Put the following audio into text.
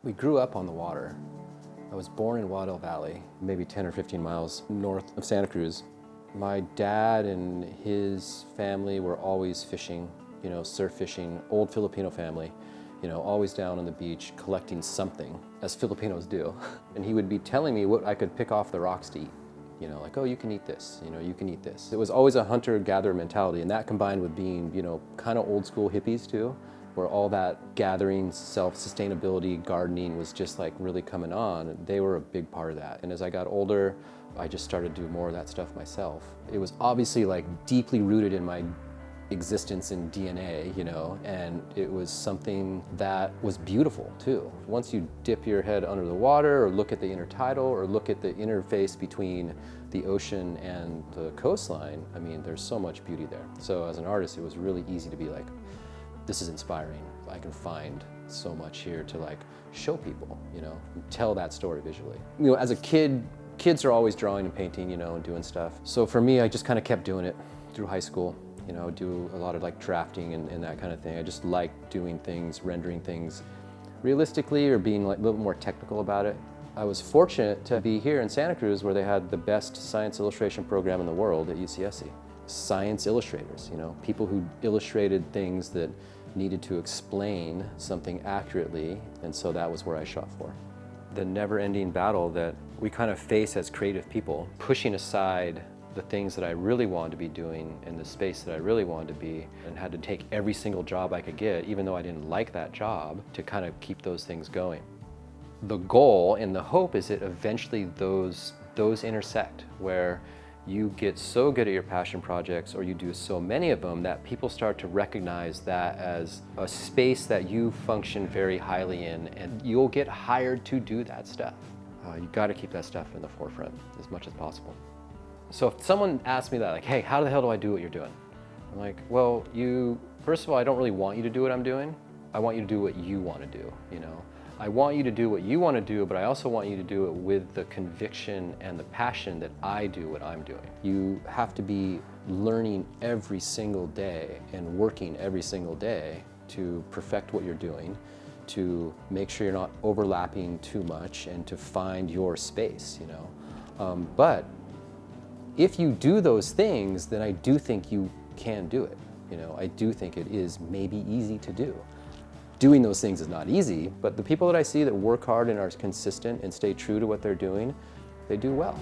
We grew up on the water. I was born in Waddell Valley, maybe 10 or 15 miles north of Santa Cruz. My dad and his family were always fishing, surf fishing, old Filipino family, always down on the beach collecting something, as Filipinos do. And he would be telling me what I could pick off the rocks to eat. Like, oh, you can eat this, you can eat this. It was always a hunter-gatherer mentality, and that combined with being, kind of old school hippies too, where all that gathering, self-sustainability, gardening was just like really coming on. They were a big part of that. And as I got older, I just started to do more of that stuff myself. It was obviously like deeply rooted in my existence in DNA, and it was something that was beautiful too. Once you dip your head under the water or look at the intertidal or look at the interface between the ocean and the coastline, I mean, there's so much beauty there. So as an artist, it was really easy to be like, this is inspiring. I can find so much here to like show people, tell that story visually. As a kid, kids are always drawing and painting, and doing stuff. So for me, I just kind of kept doing it through high school. Do a lot of like drafting and that kind of thing. I just like doing things, rendering things realistically or being like a little more technical about it. I was fortunate to be here in Santa Cruz where they had the best science illustration program in the world at UCSC. Science illustrators, people who illustrated things that needed to explain something accurately, and so that was where I shot for. The never-ending battle that we kind of face as creative people, pushing aside the things that I really wanted to be doing in the space that I really wanted to be, and had to take every single job I could get, even though I didn't like that job, to kind of keep those things going. The goal and the hope is that eventually those intersect, where you get so good at your passion projects, or you do so many of them, that people start to recognize that as a space that you function very highly in, and you'll get hired to do that stuff. You gotta keep that stuff in the forefront as much as possible. So if someone asks me that, like, hey, how the hell do I do what you're doing? I'm like, well, first of all, I don't really want you to do what I'm doing. I want you to do what you want to do, I want you to do what you want to do, but I also want you to do it with the conviction and the passion that I do what I'm doing. You have to be learning every single day and working every single day to perfect what you're doing, to make sure you're not overlapping too much, and to find your space, But if you do those things, then I do think you can do it. I do think it is maybe easy to do. Doing those things is not easy, but the people that I see that work hard and are consistent and stay true to what they're doing, they do well.